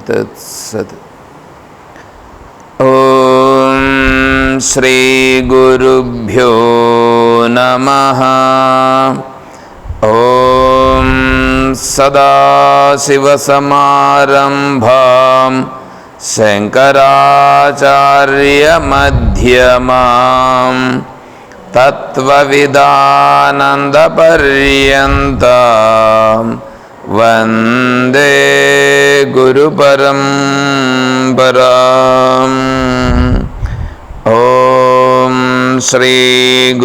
తత్సత్. ఓం శ్రీ గురుభ్యో నమః. ఓం సదాశివసమారంభాం శంకరాచార్యమధ్యమాం తత్వవిదానందపర్యంతం వందే గురుపరంపరాం. ఓం శ్రీ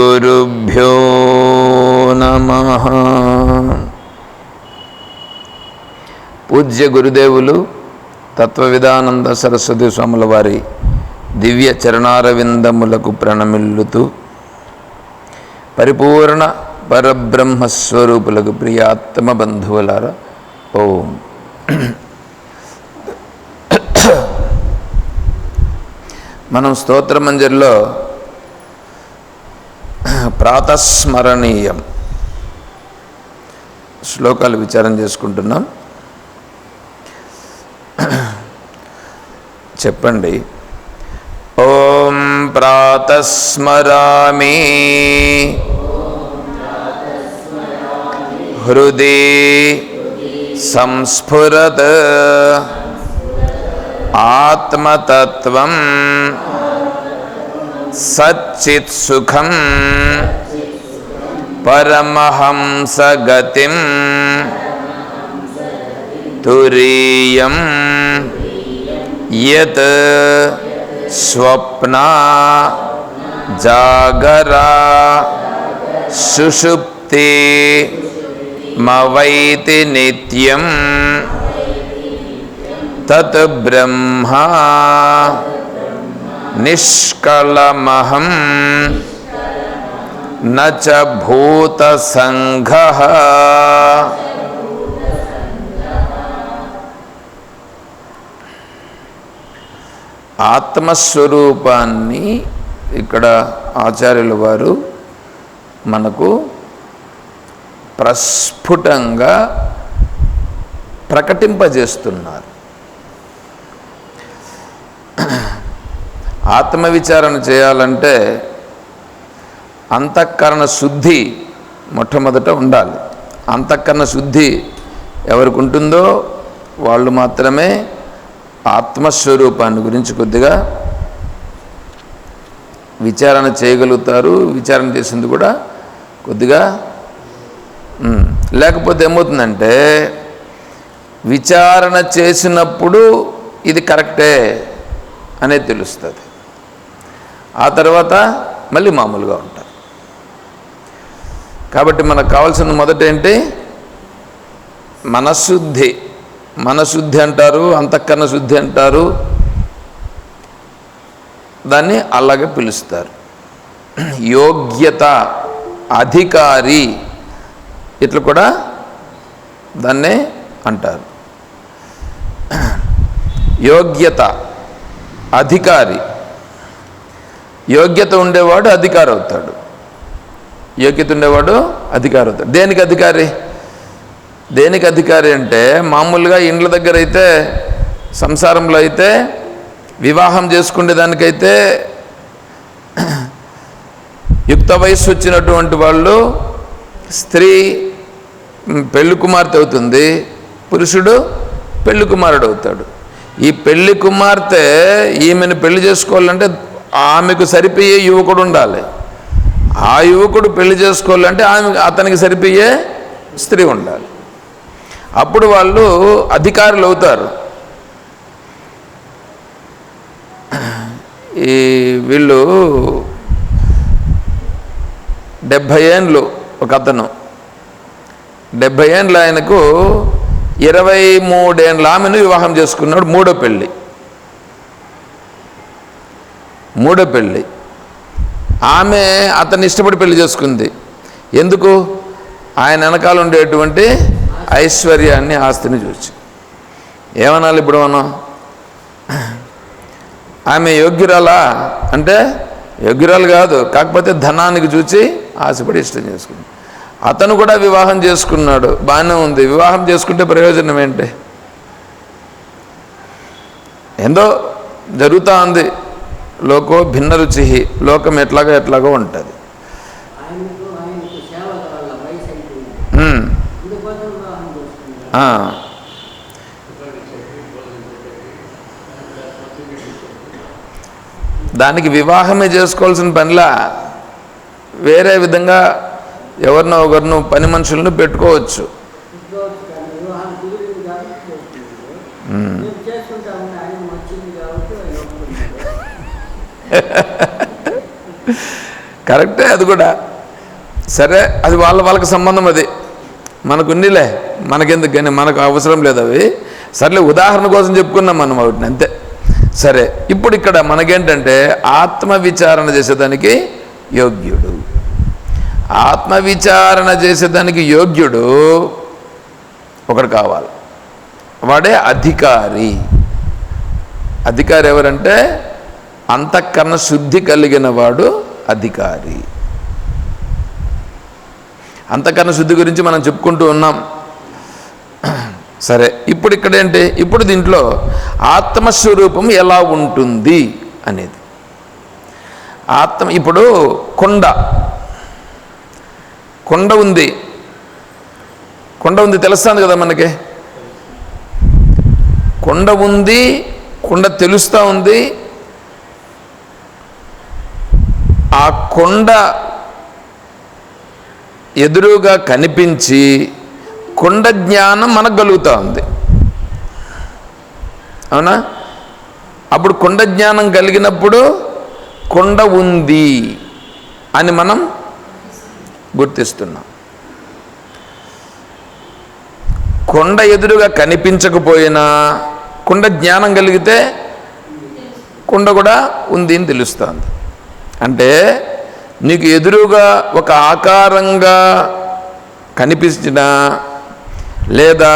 గురుభ్యో నమః. పూజ్య గురుదేవులు తత్వవిదానంద సరస్వతి స్వాముల వారి దివ్య చరణారవిందములకు ప్రణమిల్లుతూ పరిపూర్ణ పరబ్రహ్మస్వరూపులకు ప్రియాత్మ బంధువులారా, ఓం. మనం స్తోత్రమంజరిలో ప్రాతస్మరణీయం శ్లోకాలు విచారం చేసుకుంటున్నాం. చెప్పండి. ఓం ప్రాతస్మరామి హృది సంస్ఫురత్ ఆత్మతత్వం సచ్చిత్సుఖం పరమహంసగతిం తురీయం యత్ స్వప్నా జాగరా సుషుప్తి మవైతి నిత్యం తత్ బ్రహ్మ నిష్కళమహం న చ భూత సంఘః. ఆత్మస్వరూపాన్ని ఇక్కడ ఆచార్యుల వారు మనకు ప్రస్ఫుటంగా ప్రకటింపజేస్తున్నారు. ఆత్మవిచారణ చేయాలంటే అంతఃకరణ శుద్ధి మొట్టమొదట ఉండాలి. అంతఃకరణ శుద్ధి ఎవరికి ఉంటుందో వాళ్ళు మాత్రమే ఆత్మస్వరూపాన్ని గురించి కొద్దిగా విచారణ చేయగలుగుతారు. విచారణ చేసింది కూడా కొద్దిగా. లేకపోతే ఏమవుతుందంటే విచారణ చేసినప్పుడు ఇది కరెక్టే అనేది తెలుస్తుంది. ఆ తర్వాత మళ్ళీ మామూలుగా ఉంటారు. కాబట్టి మనకు కావాల్సిన మొదట ఏంటి? మనశుద్ధి. మనశుద్ధి అంటారు, అంతఃకరణ శుద్ధి అంటారు, దాన్ని అలాగే పిలుస్తారు. యోగ్యత, అధికారి ఇట్లా కూడా దాన్నే అంటారు. యోగ్యత, అధికారి. యోగ్యత ఉండేవాడు అధికారి అవుతాడు. యోగ్యత ఉండేవాడు అధికారి అవుతాడు. దేనికి అధికారి? దేనికి అధికారి అంటే మామూలుగా ఇండ్ల దగ్గర అయితే, సంసారంలో అయితే, వివాహం చేసుకునే దానికైతే యుక్త వయస్సు వచ్చినటువంటి వాళ్ళు, స్త్రీ పెళ్లి కుమార్తె అవుతుంది, పురుషుడు పెళ్లి కుమారుడు అవుతాడు. ఈ పెళ్లి కుమార్తె ఈమెను పెళ్లి చేసుకోవాలంటే ఆమెకు సరిపోయే యువకుడు ఉండాలి. ఆ యువకుడు పెళ్లి చేసుకోవాలంటే అతనికి సరిపోయే స్త్రీ ఉండాలి. అప్పుడు వాళ్ళు అధికారులు అవుతారు. ఈ వీళ్ళు 70 ఏండ్లు ఒక అతను, 70 ఏండ్ల ఆయనకు 23 ఏండ్ల ఆమెను వివాహం చేసుకున్నాడు. మూడో పెళ్ళి. ఆమె అతన్ని ఇష్టపడి పెళ్లి చేసుకుంది. ఎందుకు? ఆయన వెనకాల ఉండేటువంటి ఐశ్వర్యాన్ని, ఆస్తిని చూసి. ఏమనాలి ఇప్పుడు మనం? ఆమె యోగ్యురాలా అంటే యోగ్యురాలు కాదు, కాకపోతే ధనానికి చూచి ఆశపడి ఇష్టం చేసుకుంది. అతను కూడా వివాహం చేసుకున్నాడు, బాగానే ఉంది. వివాహం చేసుకుంటే ప్రయోజనం ఏంటి? ఏందో జరుగుతూ ఉంది. లోకో భిన్న రుచి, లోకం ఎట్లాగో ఉంటుంది. దానికి వివాహమే చేసుకోవాల్సిన పనిలా వేరే విధంగా ఎవరినో ఒకరిను పని మనుషులను పెట్టుకోవచ్చు. కరెక్టే, అది కూడా సరే. అది వాళ్ళకి సంబంధం, అది మనకుండిలే, మనకెందుకు కానీ, మనకు అవసరం లేదు అవి. సర్లే, ఉదాహరణ కోసం చెప్పుకున్నాం మనం వాటిని, అంతే. సరే, ఇప్పుడు ఇక్కడ మనకేంటంటే ఆత్మవిచారణ చేసేదానికి యోగ్యుడు. ఆత్మవిచారణ చేసేదానికి యోగ్యుడు ఒకడు కావాలి, వాడే అధికారి. అధికారి ఎవరంటే అంతఃకరణ శుద్ధి కలిగిన వాడు అధికారి. అంతఃకరణ శుద్ధి గురించి మనం చెప్పుకుంటూ ఉన్నాం. సరే, ఇప్పుడు ఇక్కడ ఏంటి? ఇప్పుడు దీంట్లో ఆత్మస్వరూపం ఎలా ఉంటుంది అనేది. ఇప్పుడు కొండ ఉంది తెలుస్తుంది కదా మనకి. కొండ ఉంది, కొండ తెలుస్తూ ఉంది. ఆ కొండ ఎదురుగా కనిపించి కొండ జ్ఞానం మనకు కలుగుతూ ఉంది, అవునా? అప్పుడు కొండ జ్ఞానం కలిగినప్పుడు కొండ ఉంది అని మనం గుర్తిస్తున్నాం. కొండ ఎదురుగా కనిపించకపోయినా కొండ జ్ఞానం కలిగితే కొండ కూడా ఉంది అని తెలుస్తుంది. అంటే నీకు ఎదురుగా ఒక ఆకారంగా కనిపించినా లేదా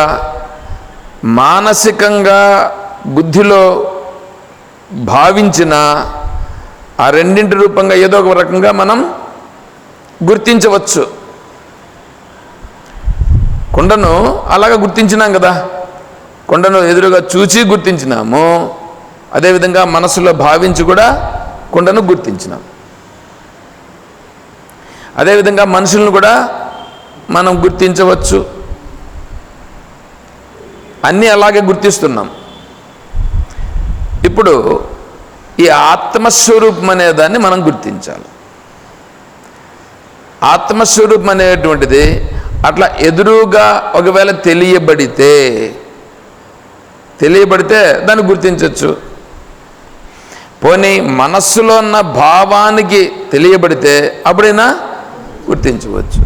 మానసికంగా బుద్ధిలో భావించిన ఆ రెండింటి రూపంగా ఏదో ఒక రకంగా మనం గుర్తించవచ్చు. కొండను అలాగా గుర్తించినాం కదా, కొండను ఎదురుగా చూచి గుర్తించినాము. అదేవిధంగా మనసులో భావించి కూడా కొండను గుర్తించినాం. అదేవిధంగా మనుషులను కూడా మనం గుర్తించవచ్చు. అన్నీ అలాగే గుర్తిస్తున్నాం. ఇప్పుడు ఈ ఆత్మస్వరూపం అనేదాన్ని మనం గుర్తించాలి. ఆత్మస్వరూపం అనేటువంటిది అట్లా ఎదురుగా ఒకవేళ తెలియబడితే దాన్ని గుర్తించవచ్చు. పోనీ మనస్సులో ఉన్న భావానికి తెలియబడితే అప్పుడైనా గుర్తించవచ్చు.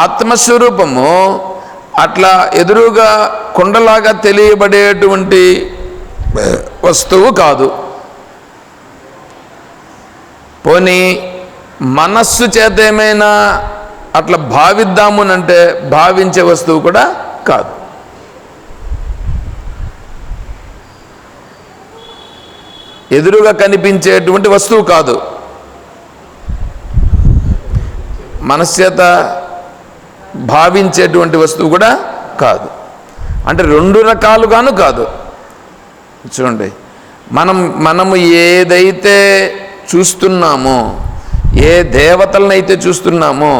ఆత్మస్వరూపము అట్లా ఎదురుగా కొండలాగా తెలియబడేటువంటి వస్తువు కాదు. పోనీ మనస్సు చేత ఏమైనా అట్లా భావిద్దామునంటే భావించే వస్తువు కూడా కాదు. ఎదురుగా కనిపించేటువంటి వస్తువు కాదు, మనస్సు చేత భావించేటువంటి వస్తువు కూడా కాదు. అంటే రెండు రకాలుగాను కాదు. చూడండి, మనము ఏదైతే చూస్తున్నామో, ఏ దేవతలనైతే చూస్తున్నామో,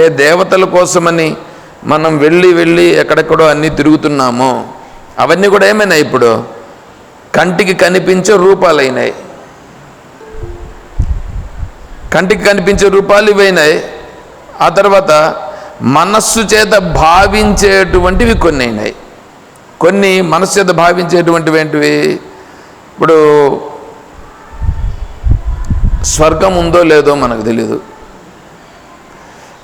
ఏ దేవతల కోసమని మనం వెళ్ళి ఎక్కడెక్కడో అన్నీ తిరుగుతున్నామో అవన్నీ కూడా ఏమైనాయి? ఇప్పుడు కంటికి కనిపించే రూపాలైనాయి. కంటికి కనిపించే రూపాలు ఇవైనాయి. ఆ తర్వాత మనస్సు చేత భావించేటువంటివి కొన్ని అయినాయి. కొన్ని మనస్సు చేత భావించేటువంటివి ఏంటివి? ఇప్పుడు స్వర్గం ఉందో లేదో మనకు తెలీదు,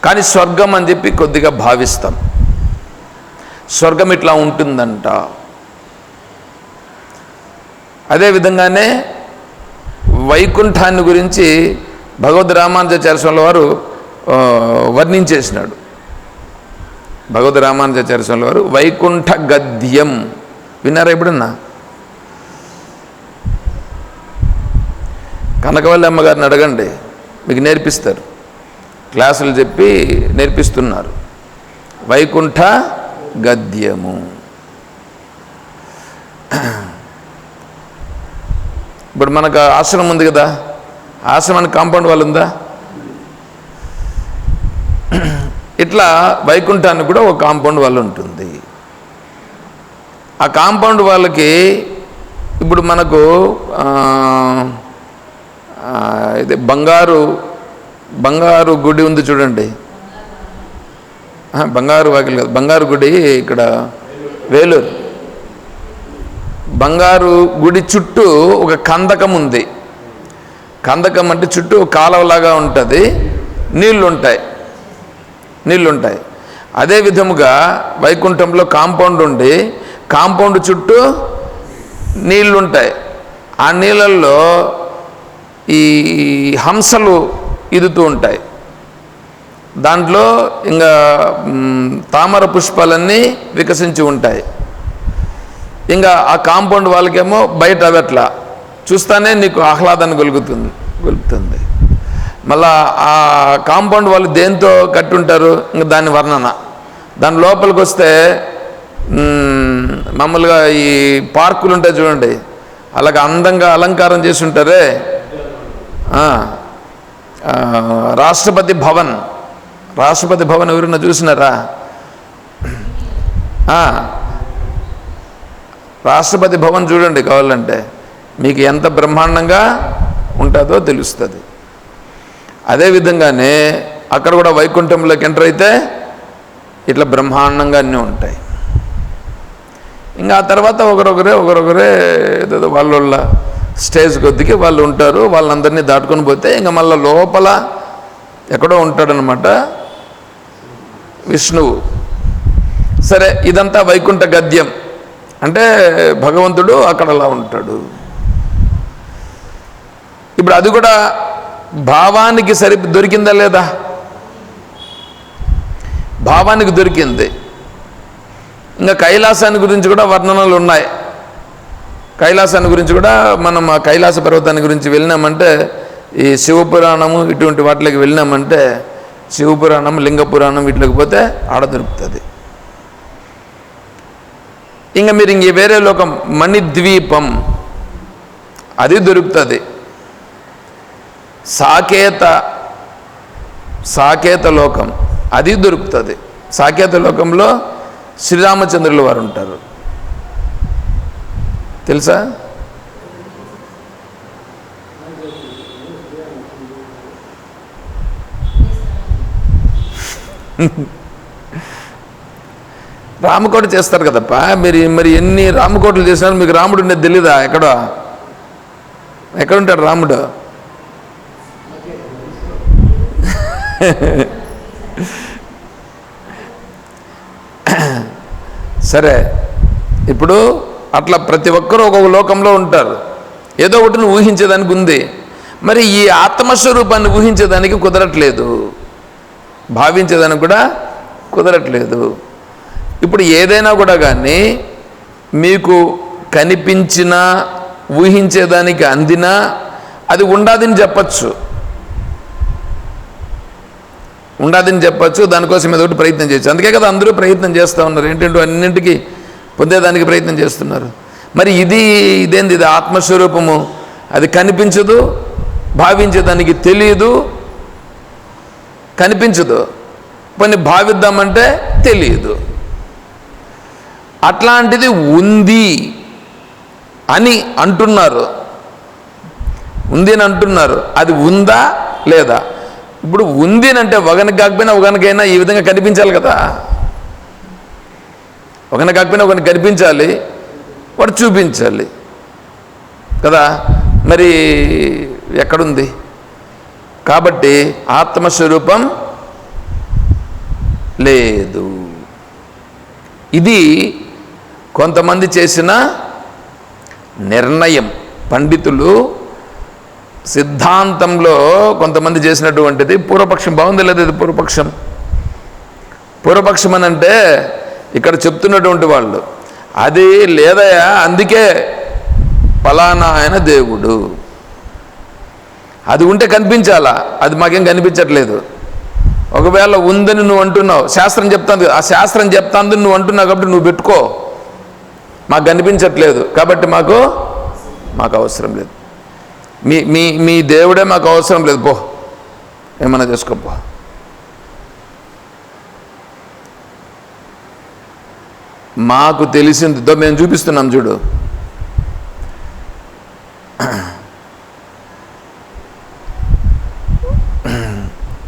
కానీ స్వర్గం అని చెప్పి కొద్దిగా భావిస్తాం. స్వర్గం ఇట్లా ఉంటుందంట. అదేవిధంగానే వైకుంఠాన్ని గురించి భగవద్ రామానుజాచార్య స్వామి వారు వర్ణించేసినాడు. భగవద్ రామానుజాచార్య స్వామి వారు వైకుంఠ గద్యం విన్నారా ఎప్పుడన్నా? కనకవల్లి అమ్మగారిని అడగండి, మీకు నేర్పిస్తారు. క్లాసులు చెప్పి నేర్పిస్తున్నారు. వైకుంఠ గద్యము. ఇప్పుడు మనకు ఆశ్రమం ఉంది కదా, ఆశ్రమానికి కాంపౌండ్ వాళ్ళు ఉందా? ఇట్లా వైకుంఠానికి కూడా ఒక కాంపౌండ్ వాళ్ళు ఉంటుంది. ఆ కాంపౌండ్ వాళ్ళకి ఇప్పుడు మనకు ఇది బంగారు గుడి ఉంది చూడండి. బంగారు వాకిలి కాదు, బంగారు గుడి ఇక్కడ వేలూరు. బంగారు గుడి చుట్టూ ఒక కందకం ఉంది. కందకం అంటే చుట్టూ కాలువలాగా ఉంటుంది, నీళ్లుంటాయి. అదే విధముగా వైకుంఠంలో కాంపౌండ్ ఉండి కాంపౌండ్ చుట్టూ నీళ్లుంటాయి. ఆ నీళ్ళల్లో ఈ హంసలు ఈదుతూ ఉంటాయి. దాంట్లో ఇంకా తామర పుష్పాలన్నీ వికసించి ఉంటాయి. ఇంకా ఆ కాంపౌండ్ వాళ్ళకేమో బయట అవి అట్లా చూస్తానే నీకు ఆహ్లాదాన్ని గొలుపుతుంది. మళ్ళా ఆ కాంపౌండ్ వాళ్ళు దేంతో కట్టుంటారు, ఇంకా దాని వర్ణన. దాని లోపలికి వస్తే మామూలుగా ఈ పార్కులు ఉంటాయి చూడండి, అలాగ అందంగా అలంకారం చేసి ఉంటారే. రాష్ట్రపతి భవన్ ఎవరైనా చూసినారా? రాష్ట్రపతి భవన్ చూడండి కావాలంటే, మీకు ఎంత బ్రహ్మాండంగా ఉంటుందో తెలుస్తుంది. అదేవిధంగానే అక్కడ కూడా వైకుంఠంలోకి ఎంటర్ అయితే ఇట్లా బ్రహ్మాండంగా అన్నీ ఉంటాయి. ఇంకా ఆ తర్వాత ఒకరొకరే ఏదో వాళ్ళ స్టేజ్ కొద్దికి వాళ్ళు ఉంటారు. వాళ్ళందరినీ దాటుకొని పోతే ఇంకా మళ్ళీ లోపల ఎక్కడో ఉంటాడనమాట విష్ణువు. సరే, ఇదంతా వైకుంఠ గద్యం అంటే భగవంతుడు అక్కడ అలా ఉంటాడు. ఇప్పుడు అది కూడా భావానికి దొరికిందా లేదా? భావానికి దొరికింది. ఇంకా కైలాసాన్ని గురించి కూడా వర్ణనలు ఉన్నాయి. కైలాసాన్ని గురించి కూడా మనం ఆ కైలాస పర్వతాన్ని గురించి వెళ్ళినామంటే, ఈ శివపురాణము ఇటువంటి వాటికి వెళ్ళినామంటే, శివపురాణం, లింగపురాణం వీటికి పోతే ఆడ దొరుకుతుంది. ఇంకా మీరు ఇంక వేరే లోకం మణిద్వీపం అది దొరుకుతుంది. సాకేత లోకం అది దొరుకుతుంది. సాకేత లోకంలో శ్రీరామచంద్రుల వారు ఉంటారు, తెలుసా? రామకోట చేస్తారు కదప్ప మీరు. మరి ఎన్ని రామకోటలు చేసినారు, మీకు రాముడు ఉండేది తెలీదా? ఎక్కడుంటాడు రాముడు? సరే, ఇప్పుడు అట్లా ప్రతి ఒక్కరూ ఒక్కొక్క లోకంలో ఉంటారు. ఏదో ఒకటిని ఊహించేదానికి ఉంది. మరి ఈ ఆత్మస్వరూపాన్ని ఊహించేదానికి కుదరట్లేదు, భావించేదానికి కూడా కుదరట్లేదు. ఇప్పుడు ఏదైనా కూడా కానీ మీకు కనిపించినా ఊహించేదానికి అందినా అది ఉండాదని చెప్పచ్చు. దానికోసం ఏదో ఒకటి ప్రయత్నం చేయొచ్చు. అందుకే కదా అందరూ ప్రయత్నం చేస్తూ ఉన్నారు. ఏంటంటే అన్నింటికి పొందేదానికి ప్రయత్నం చేస్తున్నారు. మరి ఇదేంది? ఇది ఆత్మస్వరూపము. అది కనిపించదు, భావించేదానికి తెలియదు, కనిపించదు, కొన్ని భావిద్దామంటే తెలియదు. అట్లాంటిది ఉంది అని అంటున్నారు. అది ఉందా లేదా? ఇప్పుడు ఉంది అంటే ఒకనికి కాకపోయినా ఒకనికైనా ఈ విధంగా కనిపించాలి కదా. ఒకనికి కాకపోయినా ఒకనికి కనిపించాలి, వాడు చూపించాలి కదా. మరి ఎక్కడుంది? కాబట్టి ఆత్మస్వరూపం లేదు. ఇది కొంతమంది చేసిన నిర్ణయం. పండితులు సిద్ధాంతంలో కొంతమంది చేసినటువంటిది పూర్వపక్షం. బాగుంది లేదు? ఇది పూర్వపక్షం అని అంటే ఇక్కడ చెప్తున్నటువంటి వాళ్ళు అది లేదయా, అందుకే ఫలానా ఆయన దేవుడు. అది ఉంటే కనిపించాలా, అది మాకేం కనిపించట్లేదు. ఒకవేళ ఉందని నువ్వు అంటున్నావు, శాస్త్రం చెప్తాను, ఆ శాస్త్రం చెప్తాను నువ్వు అంటున్నావు కాబట్టి నువ్వు పెట్టుకో, మాకు కనిపించట్లేదు కాబట్టి మాకు అవసరం లేదు. మీ మీ మీ దేవుడే మాకు అవసరం లేదు, పో ఏమన్నా చేసుకోపో. మాకు తెలిసిందితో మేము చూపిస్తున్నాం చూడు.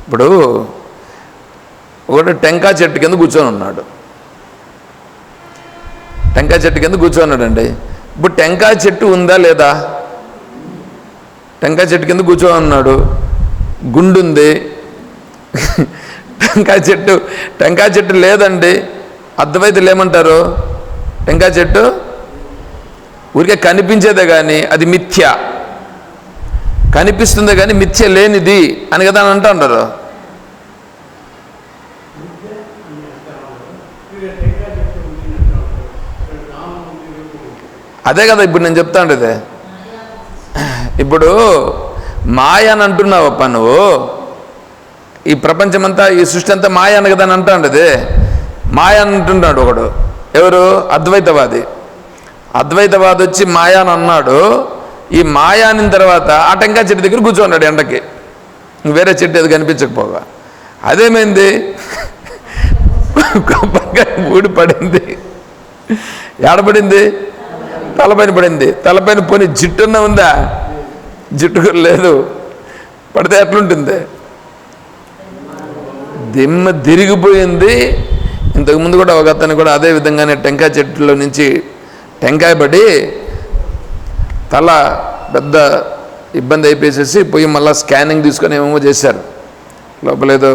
ఇప్పుడు ఒకటి టెంకాయ చెట్టు కింద కూర్చొని ఉన్నాడు. టెంకాయ చెట్టు కింద కూర్చోన్నాడండి. ఇప్పుడు టెంకాయ చెట్టు ఉందా లేదా? టెంకాయ చెట్టు కింద కూర్చొని ఉన్నాడు, గుండు ఉంది. టెంకాయ చెట్టు లేదండి. అద్వైతులు ఏమంటారు? టెంకాయ చెట్టు ఊరికే కనిపించేదే కానీ అది మిథ్య, కనిపిస్తుందే కానీ మిథ్య లేనిది అని కదా అని అంటూ ఉంటారు. అదే కదా ఇప్పుడు నేను చెప్తా ఉండేది. ఇప్పుడు మాయ అని అంటున్నావప్ప నువ్వు, ఈ ప్రపంచమంతా ఈ సృష్టి అంతా మాయ అని కదా అని అంటా ఉండేది. మాయ అని అంటున్నాడు ఒకడు, ఎవరు? అద్వైతవాది. అద్వైతవాది వచ్చి మాయా అని అన్నాడు. ఈ మాయా అనిన తర్వాత ఆ టెంకాయ చెట్టు దగ్గర కూర్చోన్నాడు ఎండకి, వేరే చెట్టు అది కనిపించకపోగా. అదేమైంది? ఊడి పడింది. ఏడపడింది? తలపైన పడింది. తలపైన పోని జిట్టున్న ఉందా? జిట్టు లేదు. పడితే ఎట్లుంటుంది? దిమ్మ తిరిగిపోయింది. ఇంతకుముందు కూడా ఒక అతను కూడా అదే విధంగానే టెంకాయ చెట్టులో నుంచి టెంకాయ పడి తల పెద్ద ఇబ్బంది అయిపోయేసేసి పోయి మళ్ళీ స్కానింగ్ తీసుకొని ఏమేమో చేశారు. లోపల ఏదో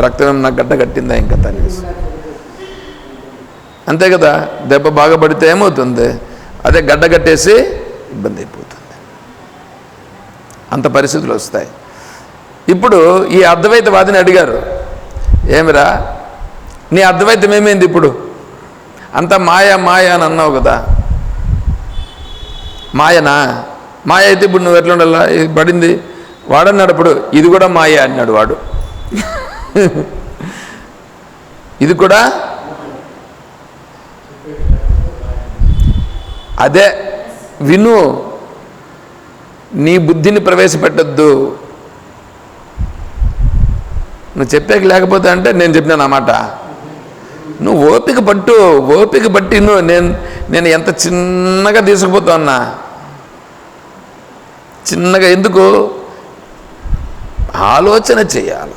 రక్తం నాకు గడ్డ కట్టిందా ఇంకా తను. అంతే కదా, దెబ్బ బాగా పడితే ఏమవుతుంది? అదే గడ్డ కట్టేసి ఇబ్బంది అయిపోతుంది. అంత పరిస్థితులు వస్తాయి. ఇప్పుడు ఈ అద్వైతవాదిని అడిగారు, ఏమిరా నీ అద్వైతం ఏమైంది? ఇప్పుడు అంత మాయా అని అన్నావు కదా, మాయనా? మాయ అయితే ఇప్పుడు నువ్వు ఎట్లా ఉండాలా? పడింది. వాడన్నాడు అప్పుడు, ఇది కూడా మాయ అన్నాడు వాడు. ఇది కూడా అదే. విను, నీ బుద్ధిని ప్రవేశపెట్టద్దు. నువ్వు చెప్పేకి లేకపోతే అంటే నేను చెప్పినాను అన్నమాట. నువ్వు ఓపిక పట్టి నేను ఎంత చిన్నగా తీసుకుపోతా ఉన్నా. చిన్నగా ఎందుకు? ఆలోచన చేయాలి.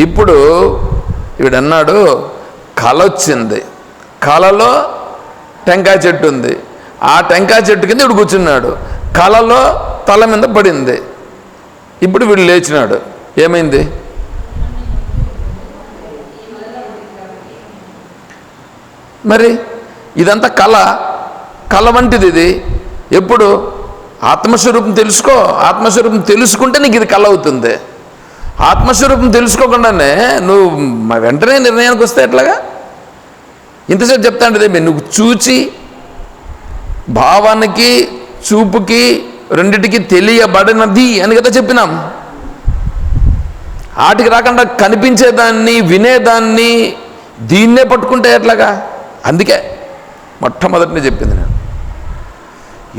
ఇప్పుడు వీడన్నాడు, కళ వచ్చింది, కళలో టెంకాయ చెట్టు ఉంది, ఆ టెంకాయ చెట్టు కింద వీడు కూర్చున్నాడు, కళలో తల మీద పడింది. ఇప్పుడు వీడు లేచినాడు, ఏమైంది? మరి ఇదంతా కళ వంటిది. ఇది ఎప్పుడు? ఆత్మస్వరూపం తెలుసుకో. ఆత్మస్వరూపం తెలుసుకుంటే నీకు ఇది కళ అవుతుంది. ఆత్మస్వరూపం తెలుసుకోకుండానే నువ్వు వెంటనే నిర్ణయానికి వస్తే ఎట్లాగా? ఇంతసేపు చెప్తాంటే నువ్వు చూచి భావానికి చూపుకి రెండిటికి తెలియబడినది అని కదా చెప్పినాం. ఆటికి రాకుండా కనిపించేదాన్ని వినేదాన్ని దీన్నే పట్టుకుంటే ఎట్లాగా? అందుకే మొట్టమొదటినే చెప్పింది నేను,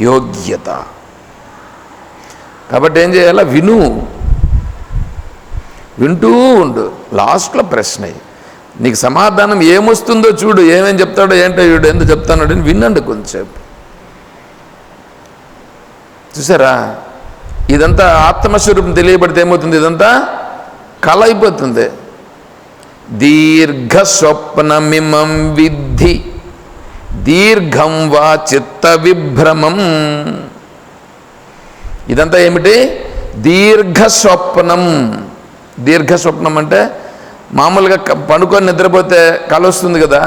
యోగ్యత. కాబట్టి ఏం చేయాలా? వింటూ ఉండు. లాస్ట్లో ప్రశ్న, నీకు సమాధానం ఏమొస్తుందో చూడు, ఏమేం చెప్తాడో ఏంటో వీడు ఎందుకు చెప్తాడు అని వినండి కొంచెంసేపు. చూసారా, ఇదంతా ఆత్మస్వరూపం తెలియబడితే ఏమవుతుంది? ఇదంతా కళ అయిపోతుంది. దీర్ఘ స్వప్నమిమం విద్ధి దీర్ఘం వా చిత్త విభ్రమం. ఇదంతా ఏమిటి? దీర్ఘ స్వప్నం. దీర్ఘ స్వప్నం అంటే మామూలుగా పడుకొని నిద్రపోతే కళ వస్తుంది కదా,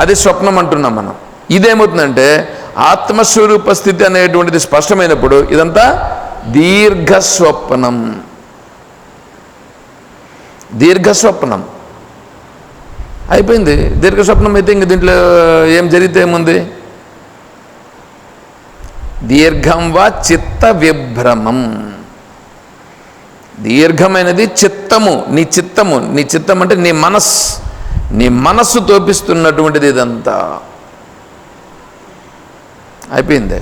అది స్వప్నం అంటున్నాం మనం. ఇదేమవుతుందంటే ఆత్మస్వరూప స్థితి అనేటువంటిది స్పష్టమైనప్పుడు ఇదంతా దీర్ఘస్వప్నం. దీర్ఘస్వప్నం అయిపోయింది. దీర్ఘ స్వప్నం అయితే ఇంక దీంట్లో ఏం జరిగితే ఏముంది? దీర్ఘం వా చిత్త విభ్రమం. దీర్ఘమైనది చిత్తము, నీ చిత్తం అంటే నీ మనస్సు తోపిస్తున్నటువంటిది ఇదంతా. అయిపోయింది.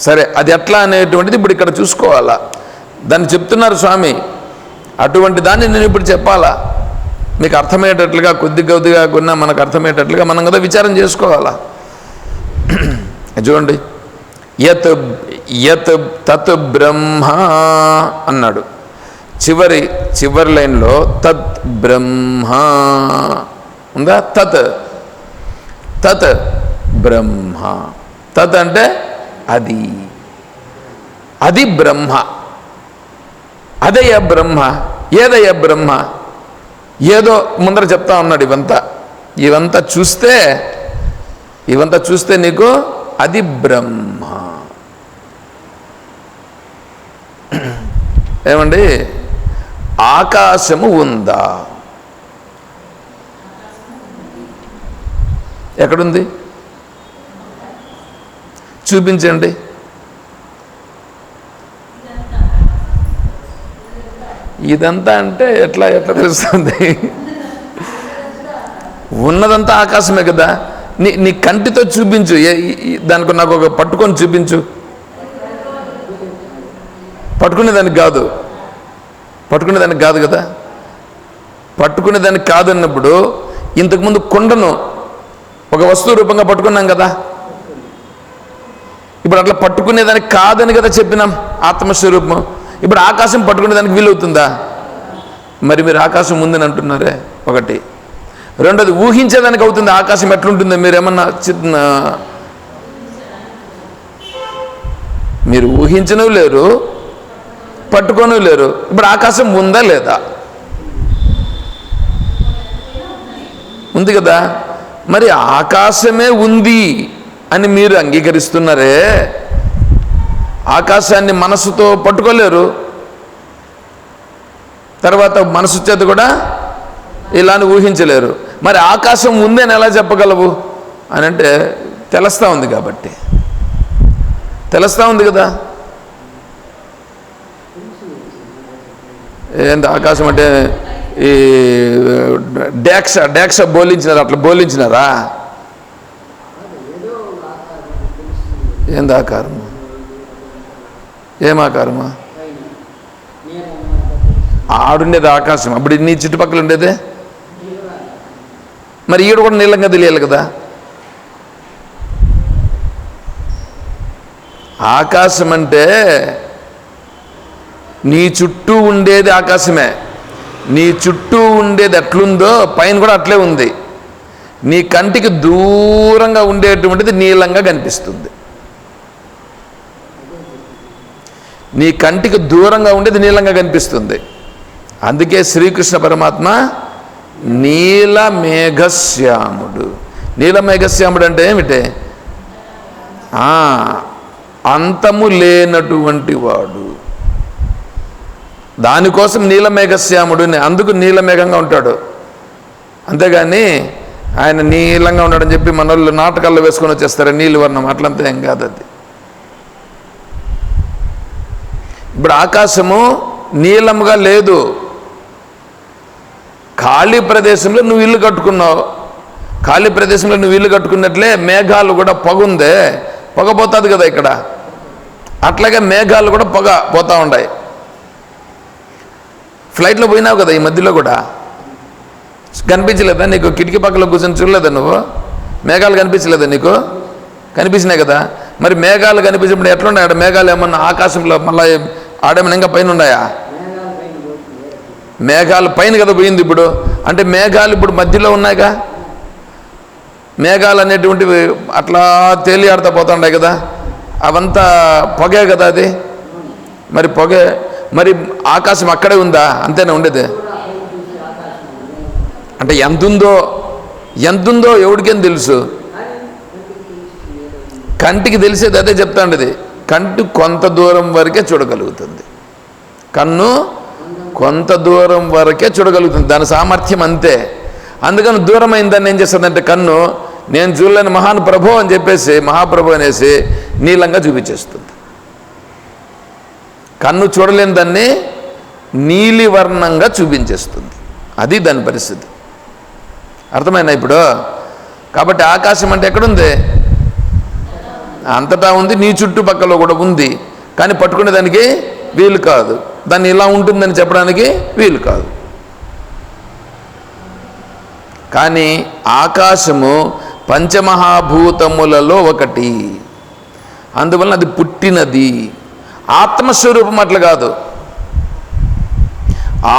సరే, అది ఎట్లా అనేటువంటిది ఇప్పుడు ఇక్కడ చూసుకోవాలా. దాన్ని చెప్తున్నారు స్వామి. అటువంటి దాన్ని నేను ఇప్పుడు చెప్పాలా, మీకు అర్థమయ్యేటట్లుగా, కొద్దిగా కొన్నా మనకు అర్థమయ్యేటట్లుగా మనం కదా విచారం చేసుకోవాలా. చూడండి, యత్ తత్ బ్రహ్మ అన్నాడు. చివరి లైన్లో తత్ బ్రహ్మ ఉందా? తత్ బ్రహ్మ. తత్ అంటే అది బ్రహ్మ. అదయ్య బ్రహ్మ. ఏదయ్య బ్రహ్మ? ఏదో ముందర చెప్తా ఉన్నాడు. ఇవంతా చూస్తే నీకు అది బ్రహ్మ. ఏమండి, ఆకాశము ఉందా? ఎక్కడుంది? చూపించండి. ఇదంతా అంటే ఎట్లా తెలుస్తుంది? ఉన్నదంతా ఆకాశమే కదా. నీ కంటితో చూపించు. దానికి నాకు ఒక పట్టుకొని చూపించు. పట్టుకునేదానికి కాదు కదా. పట్టుకునేదానికి కాదన్నప్పుడు ఇంతకుముందు కొండను ఒక వస్తువు రూపంగా పట్టుకున్నాం కదా. ఇప్పుడు అట్లా పట్టుకునేదానికి కాదని కదా చెప్పినాం, ఆత్మస్వరూపం. ఇప్పుడు ఆకాశం పట్టుకునేదానికి వీలవుతుందా? మరి మీరు ఆకాశం ఉందని అంటున్నారే, ఒకటి. రెండోది, ఊహించేదానికి అవుతుంది ఆకాశం ఎట్లుంటుందో మీరేమన్నా మీరు ఊహించను లేరు, పట్టుకోను లేరు. ఇప్పుడు ఆకాశం ఉందా లేదా? ఉంది కదా. మరి ఆకాశమే ఉంది అని మీరు అంగీకరిస్తున్నారే, ఆకాశాన్ని మనసుతో పట్టుకోలేరు, తర్వాత మనసు చేత కూడా ఇలాని ఊహించలేరు. మరి ఆకాశం ఉంది అని ఎలా చెప్పగలవు అని అంటే తెలుస్తూ ఉంది కాబట్టి. తెలుస్తూ ఉంది కదా. ఏంటి ఆకాశం అంటే ఈ డేక్ష బోలించినారు, అట్లా బోలించినారా? ఏంది ఆకారము? ఏం ఆకారమా? ఆడుండేది ఆకాశం. అప్పుడు నీ చుట్టుపక్కల ఉండేదే మరి ఈడు కూడా నీళ్ళంగా తెలియాలి కదా. ఆకాశం అంటే నీ చుట్టూ ఉండేది ఆకాశమే. నీ చుట్టూ ఉండేది ఎట్లుందో పైన కూడా అట్లే ఉంది. నీ కంటికి దూరంగా ఉండేటువంటిది నీలంగా కనిపిస్తుంది. నీ కంటికి దూరంగా ఉండేది నీలంగా కనిపిస్తుంది. అందుకే శ్రీకృష్ణ పరమాత్మ నీలమేఘశ్యాముడు. నీలమేఘశ్యాముడు అంటే ఏమిటి? అంతము లేనటువంటి వాడు. దానికోసం నీలమేఘశ్యాముడు, అందుకు నీలమేఘంగా ఉంటాడు. అంతేగాని ఆయన నీలంగా ఉన్నాడని చెప్పి మన వాళ్ళు నాటకాల్లో వేసుకొని వచ్చేస్తారు నీలి వర్ణం. అట్లంతా ఏం కాదు అది. ఇప్పుడు ఆకాశము నీలముగా లేదు. ఖాళీ ప్రదేశంలో నువ్వు ఇల్లు కట్టుకున్నావు. ఖాళీ ప్రదేశంలో నువ్వు ఇల్లు కట్టుకున్నట్లే మేఘాలు కూడా పొగుందే, పొగ పోతుంది కదా ఇక్కడ. అట్లాగే మేఘాలు కూడా పొగ పోతూ ఉన్నాయి. ఫ్లైట్లో పోయినావు కదా ఈ మధ్యలో కూడా, కనిపించలేదా నీకు? కిటికీ పక్కలో కూర్చొని చూడలేదా నువ్వు? మేఘాలు కనిపించలేదా నీకు? కనిపించినాయి కదా. మరి మేఘాలు కనిపించినప్పుడు ఎట్లున్నాయి ఆడ? మేఘాలు ఏమన్నా ఆకాశంలో మళ్ళీ ఆడేమన్నా ఇంకా పైన ఉన్నాయా? మేఘాలు పైన కదా పోయింది ఇప్పుడు. అంటే మేఘాలు ఇప్పుడు మధ్యలో ఉన్నాయిగా. మేఘాలు అనేటువంటివి అట్లా తేలియాడుతూ పోతుంటాయి కదా, అవంతా పొగే కదా అది. మరి పొగే, మరి ఆకాశం అక్కడే ఉందా? అంతేనా ఉండేది? అంటే ఎంతుందో ఎవరికేం తెలుసు? కంటికి తెలిసేది అదే చెప్తాండది. కంటి కొంత దూరం వరకే చూడగలుగుతుంది. కన్ను కొంత దూరం వరకే చూడగలుగుతుంది, దాని సామర్థ్యం అంతే. అందుకని దూరమైందని ఏం చేస్తుందంటే కన్ను, నేను చూడలేని మహాన్ ప్రభు అని చెప్పేసి మహాప్రభు అనేసి నీలంగా చూపించేస్తుంది. కన్ను చూడలేని దాన్ని నీలివర్ణంగా చూపించేస్తుంది. అది దాని పరిస్థితి. అర్థమైనా ఇప్పుడు? కాబట్టి ఆకాశం అంటే ఎక్కడుంది? అంతటా ఉంది, నీ చుట్టుపక్కల కూడా ఉంది. కానీ పట్టుకునే దానికి వీలు కాదు, దాన్ని ఇలా ఉంటుందని చెప్పడానికి వీలు కాదు. కానీ ఆకాశము పంచమహాభూతములలో ఒకటి, అందువలన అది పుట్టినది. ఆత్మస్వరూపం అట్లా కాదు.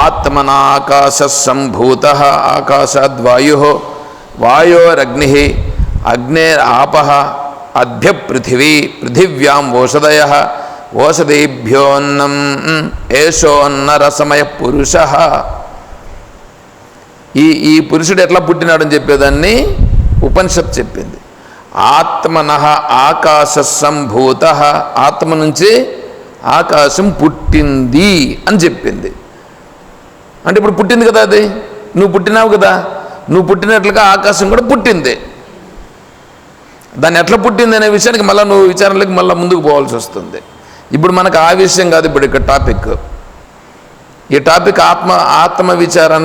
ఆత్మనాకాశ సంభూత, ఆకాశాద్వాయు, వాయోరగ్ని, అగ్నేరాపః, అద్భ్య పృథివీ, పృథివ్యాం ఓషధయ, ఓషధేభ్యోన్నం, ఏషోన్నరసమయ పురుష. ఈ పురుషుడు ఎట్లా పుట్టినాడని చెప్పేదాన్ని ఉపనిషత్ చెప్పింది. ఆత్మనః ఆకాశ సంభూత, ఆత్మ నుంచి ఆకాశం పుట్టింది అని చెప్పింది. అంటే ఇప్పుడు పుట్టింది కదా, అది నువ్వు పుట్టినావు కదా, నువ్వు పుట్టినట్లుగా ఆకాశం కూడా పుట్టింది. దాన్ని ఎట్లా పుట్టింది అనే విషయానికి మళ్ళీ నువ్వు విచారణలకు మళ్ళీ ముందుకు పోవాల్సి వస్తుంది. ఇప్పుడు మనకు ఆ విషయం కాదు ఇప్పుడు ఇక్కడ టాపిక్. ఈ టాపిక్ ఆత్మ విచారణ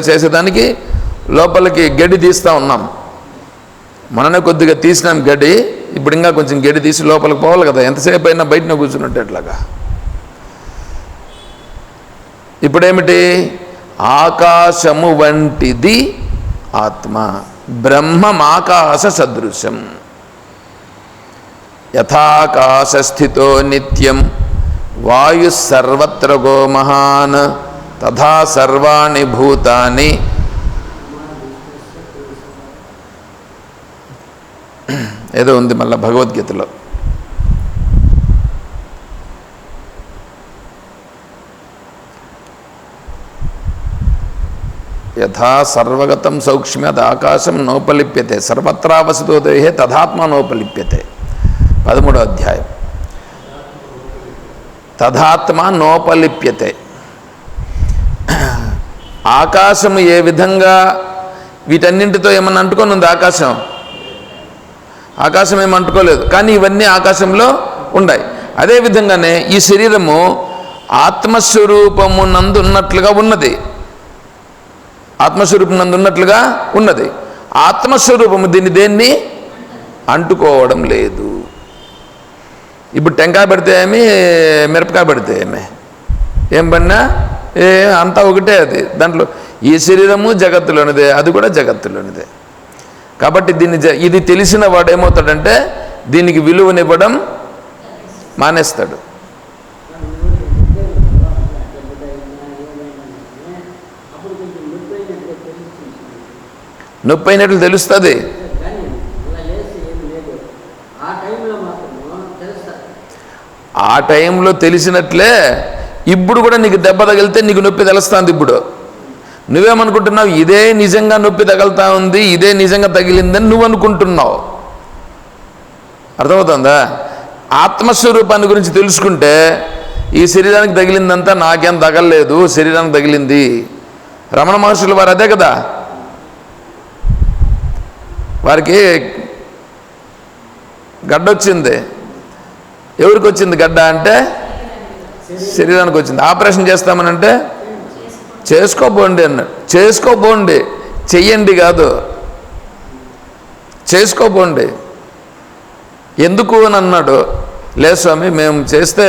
చేసేదానికి లోపలికి గడ్డి తీస్తూ ఉన్నాం. మననే కొద్దిగా తీసినాం గడ్డి, ఇప్పుడు ఇంకా కొంచెం గడ్డి తీసి లోపలికి పోవాలి కదా, ఎంతసేపు అయినా బయటనే కూర్చున్నట్టు ఎట్లాగా. ఇప్పుడేమిటి? ఆకాశము వంటిది ఆత్మ, బ్రహ్మమాకాశ సదృశం. యథాకాశస్థితో నిత్యం వాయు సర్వత్ర గో మహాన్ తథా సర్వాణి భూతాని. ఏదో ఉంది మళ్ళీ భగవద్గీతలో. యథా సర్వగతం సౌక్ష్మ్యాద్ ఆకాశం నోపలిప్యతే, సర్వత్రా వసతో దేహే తథాత్మ నోపలిప్యతే. 13వ అధ్యాయం. తథాత్మ నోపలిప్యతే. ఆకాశము ఏ విధంగా వీటన్నింటితో ఏమన్నా అంటుకొని ఉంది? ఆకాశం ఏమి అంటుకోలేదు, కానీ ఇవన్నీ ఆకాశంలో ఉన్నాయి. అదేవిధంగానే ఈ శరీరము ఆత్మస్వరూపము నందు ఉన్నట్లుగా ఉన్నది, ఆత్మస్వరూపం నందు ఉన్నట్లుగా ఉన్నది. ఆత్మస్వరూపము దేన్ని అంటుకోవడం లేదు. ఇప్పుడు టెంకాయ పెడితే ఏమి, మిరపకాయ పెడితే ఏం పడినా అంతా ఒకటే. అది దాంట్లో ఈ శరీరము జగత్తులోనిదే, అది కూడా జగత్తులోనిదే. కాబట్టి ఇది తెలిసిన వాడు ఏమవుతాడంటే దీనికి విలువనివ్వడం మానేస్తాడు. నొప్పి అయినట్లు తెలుస్తుంది. ఆ టైంలో తెలిసినట్లే ఇప్పుడు కూడా నీకు దెబ్బ తగిలితే నీకు నొప్పి తెలుస్తుంది. ఇప్పుడు నువ్వేమనుకుంటున్నావు? ఇదే నిజంగా నొప్పి తగులుతా ఉంది, ఇదే నిజంగా తగిలిందని నువ్వు అనుకుంటున్నావు. అర్థమవుతుందా? ఆత్మస్వరూపాన్ని గురించి తెలుసుకుంటే ఈ శరీరానికి తగిలిందంతా నాకేం తగలలేదు, శరీరానికి తగిలింది. రమణ మహర్షులు వారు అదే కదా, వారికి గడ్డ వచ్చింది. ఎవరికి వచ్చింది గడ్డ అంటే? శరీరానికి వచ్చింది. ఆపరేషన్ చేస్తామనంటే చేసుకోబోండి అన్నాడు. చేసుకోబోండి, చెయ్యండి కాదు, చేసుకోబోండి. ఎందుకు అని అన్నాడు. లేదు స్వామి, మేము చేస్తే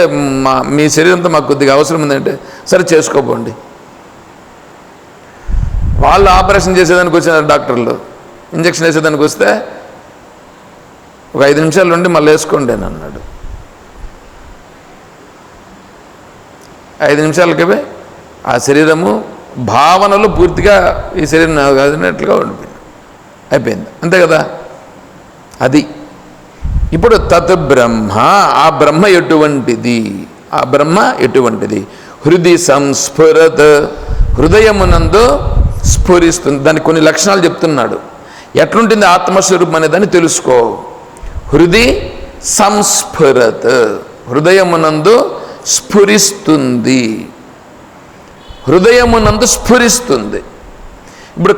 మీ శరీరంతో మాకు కొద్దిగా అవసరం ఉందంటే సరే చేసుకోబోండి. వాళ్ళు ఆపరేషన్ చేసేదానికి వచ్చినారు డాక్టర్లు, ఇంజక్షన్ వేసేదానికి వస్తే ఒక 5 నిమిషాలు ఉండి మళ్ళీ వేసుకోండి అని అన్నాడు. 5 నిమిషాలకి ఆ శరీరము భావనలు పూర్తిగా ఈ శరీరం అదినట్లుగా ఉండిపోయింది, అయిపోయింది. అంతే కదా. అది ఇప్పుడు తత్ బ్రహ్మ, ఆ బ్రహ్మ ఎటువంటిది? ఆ బ్రహ్మ ఎటువంటిది? హృది సంస్ఫురత్, హృదయమునందు స్ఫురిస్తుంది. దానికి కొన్ని లక్షణాలు చెప్తున్నాడు. ఎట్లుంటుంది ఆత్మస్వరూపం అనేదాన్ని తెలుసుకో. హృది సంస్ఫురత్, హృదయమునందు స్ఫురిస్తుంది. హృదయమునందు స్ఫురిస్తుంది. ఇప్పుడు